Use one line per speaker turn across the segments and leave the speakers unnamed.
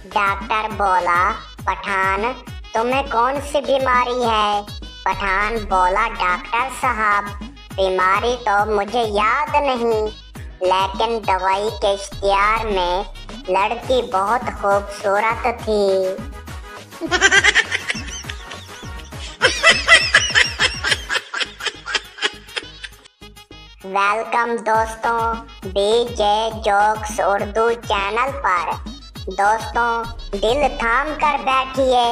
Doctor बोला, पठान तुम्हें कौन सी बीमारी है? पठान बोला, डॉक्टर साहब बीमारी तो मुझे याद नहीं, लेकिन दवाई के इश्तिहार में लड़की बहुत खूबसूरत थी। वेलकम दोस्तों बीजे जोक्स उर्दू चैनल पर। दोस्तों दिल थाम कर बैठिए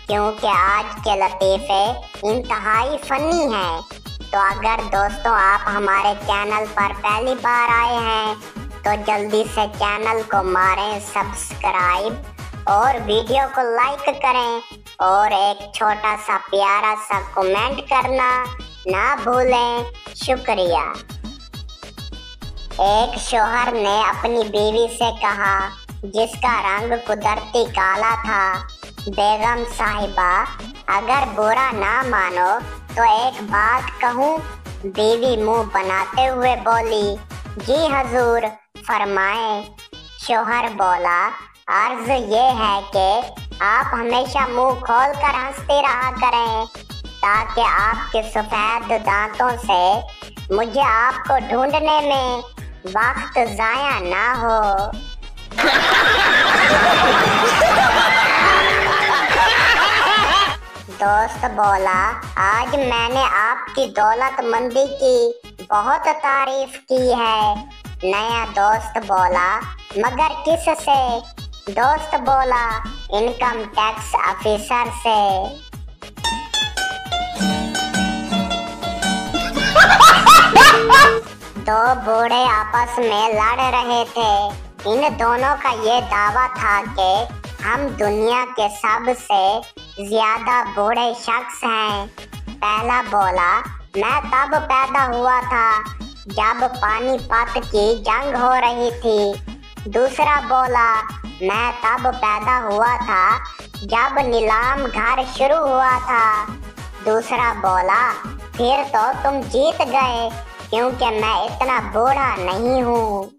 क्योंकि आज के लतीफ़े इंतहाई फनी हैं। तो अगर दोस्तों आप हमारे चैनल पर पहली बार आए हैं तो जल्दी से चैनल को मारें सब्सक्राइब और वीडियो को लाइक करें और एक छोटा सा प्यारा सा कमेंट करना ना भूलें। शुक्रिया। एक शौहर ने अपनी बीवी से कहा, जिसका रंग कुदरती काला था, बेगम साहिबा अगर बुरा ना मानो तो एक बात कहूँ? बीवी मुंह बनाते हुए बोली, जी हजूर फरमाएं। शौहर बोला, अर्ज ये है कि आप हमेशा मुंह खोल कर हंसते रहा करें ताकि आपके सफेद दांतों से मुझे आपको ढूंढने में वक्त जाया ना हो। दोस्त बोला, आज मैंने आपकी दौलतमंदी की बहुत तारीफ की है। नया दोस्त बोला, मगर किस से? दोस्त बोला, इनकम टैक्स ऑफिसर से। दो बूढ़े आपस में लड़ रहे थे। इन दोनों का ये दावा था कि हम दुनिया के सबसे ज्यादा बूढ़े शख्स हैं। पहला बोला, मैं तब पैदा हुआ था जब पानीपत की जंग हो रही थी। दूसरा बोला, मैं तब पैदा हुआ था जब नीलाम घर शुरू हुआ था। दूसरा बोला, फिर तो तुम जीत गए क्योंकि मैं इतना बूढ़ा नहीं हूँ।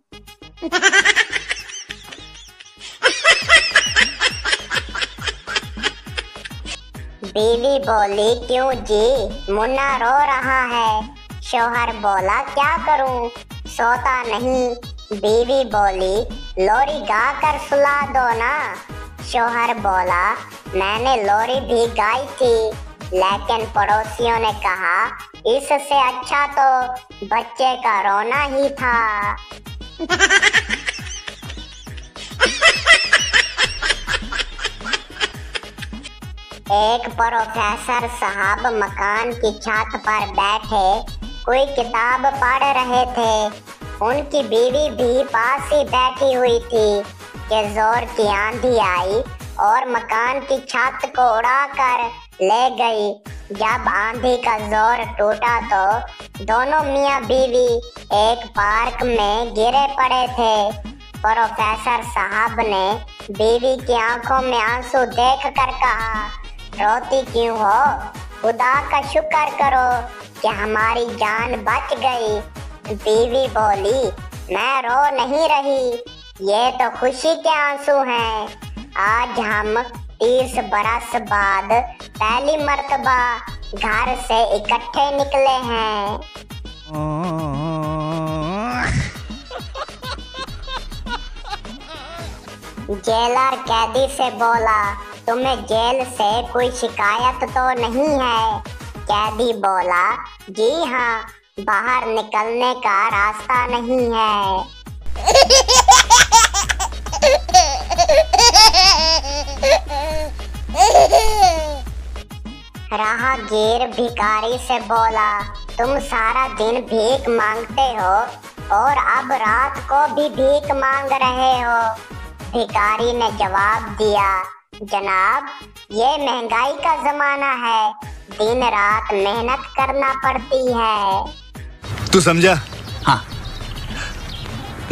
बीवी बोली, क्यों जी, मुन्ना रो रहा है। शौहर बोला, क्या करूं, सोता नहीं। बीवी बोली, लोरी गा कर सुला दो ना। शौहर बोला, मैंने लोरी भी गाई थी, लेकिन पड़ोसियों ने कहा इससे अच्छा तो बच्चे का रोना ही था। एक प्रोफेसर साहब मकान की छत पर बैठे कोई किताब पढ़ रहे थे। उनकी बीवी भी पास ही बैठी हुई थी कि जोर की आंधी आई और मकान की छत को उड़ाकर ले गई। जब आंधी का जोर टूटा तो दोनों मियां बीवी एक पार्क में गिरे पड़े थे। प्रोफेसर साहब ने बीवी की आंखों में आंसू देखकर कहा, रोती क्यों हो? खुदा का शुक्र करो कि हमारी जान बच गई। बीवी बोली, मैं रो नहीं रही, ये तो खुशी के आंसू हैं। आज हम 30 बरस बाद पहली मर्तबा घर से इकट्ठे निकले हैं। जेलर कैदी से बोला, तुम्हें जेल से कोई शिकायत तो नहीं है? कैदी बोला, जी हाँ, बाहर निकलने का रास्ता नहीं है। राहगीर भिखारी से बोला, तुम सारा दिन भीख मांगते हो और अब रात को भी भीख मांग रहे हो। भिखारी ने जवाब दिया, जनाब, ये महंगाई का जमाना है, दिन रात मेहनत करना पड़ती है।
तू समझा? हाँ।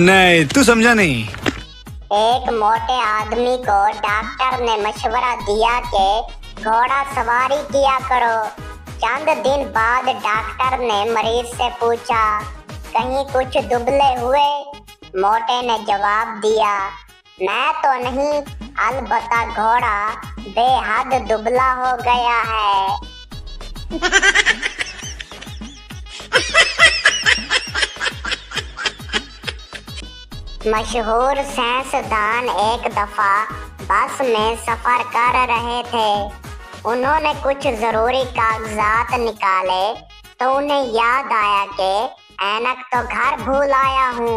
नहीं, तू समझा नहीं।
एक मोटे आदमी को डॉक्टर ने मशवरा दिया कि घोड़ा सवारी किया करो। चंद दिन बाद डॉक्टर ने मरीज से पूछा, कहीं कुछ दुबले हुए? मोटे ने जवाब दिया, मैं तो नहीं, अलबत्ता घोड़ा बेहद दुबला हो गया है। मशहूर साइंसदान एक दफा बस में सफर कर रहे थे। उन्होंने कुछ जरूरी कागजात निकाले तो उन्हें याद आया कि ऐनक तो घर भूल आया हूँ।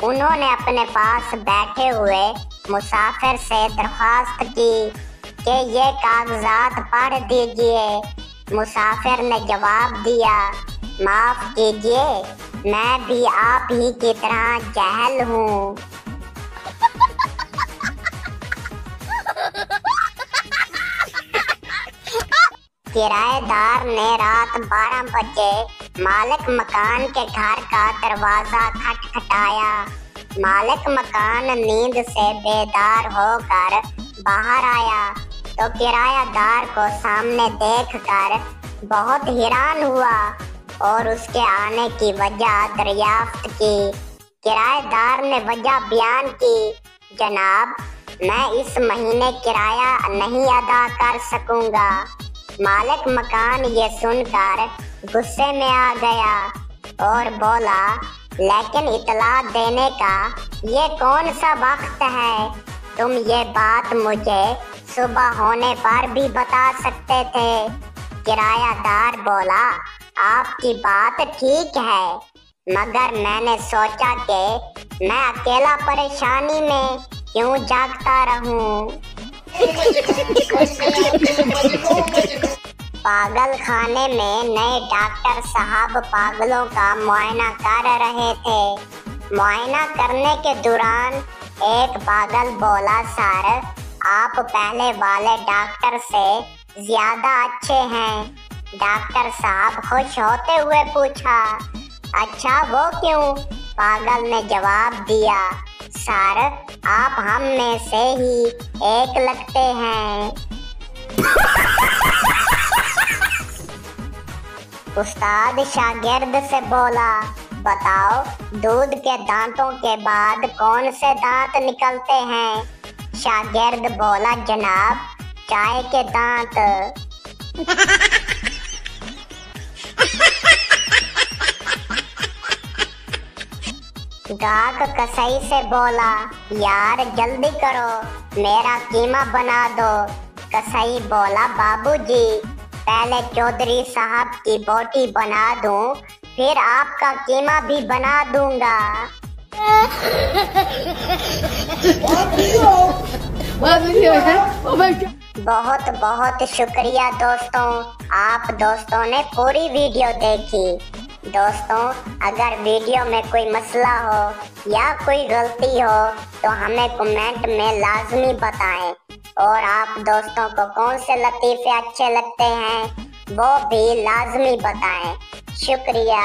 उन्होंने अपने पास बैठे हुए मुसाफिर से दरख्वास्त की कि ये कागजात पढ़ दीजिए। मुसाफिर ने जवाब दिया, माफ कीजिए, मैं भी आप ही की तरह जाहिल हूँ। किराएदार ने रात 12 बजे मालिक मकान के घर का दरवाजा खटखटाया। मालिक मकान नींद से बेदार होकर बाहर आया तो किराएदार को सामने देखकर बहुत हैरान हुआ और उसके आने की वजह दरियाफ्त की। किराएदार ने वजह बयान की, जनाब, मैं इस महीने किराया नहीं अदा कर सकूंगा। मालिक मकान ये सुनकर गुस्से में आ गया और बोला, लेकिन इतला देने का ये कौन सा वक्त है? तुम ये बात मुझे सुबह होने पर भी बता सकते थे। किरायादार बोला, आपकी बात ठीक है, मगर मैंने सोचा कि मैं अकेला परेशानी में क्यों जागता रहूं। पागल खाने में नए डॉक्टर साहब पागलों का मुआयना कर रहे थे। मुआयना करने के दौरान एक पागल बोला, सर, आप पहले वाले डॉक्टर से ज्यादा अच्छे हैं। डॉक्टर साहब खुश होते हुए पूछा, अच्छा वो क्यों? पागल ने जवाब दिया, सर, आप हम में से ही एक लगते हैं। उस्ताद शागिर्द से बोला, बताओ, दूध के दांतों के बाद कौन से दांत निकलते हैं? शागिर्द बोला, जनाब, चाय के दांत। गाहक कसाई से बोला, यार जल्दी करो, मेरा कीमा बना दो। कसाई बोला, बाबूजी, पहले चौधरी साहब की बोटी बना दूं, फिर आपका कीमा भी बना दूंगा। बहुत बहुत शुक्रिया दोस्तों, आप दोस्तों ने पूरी वीडियो देखी। दोस्तों, अगर वीडियो में कोई मसला हो या कोई गलती हो तो हमें कमेंट में लाजमी बताएं और आप दोस्तों को कौन से लतीफ़े अच्छे लगते हैं वो भी लाजमी बताएं। शुक्रिया।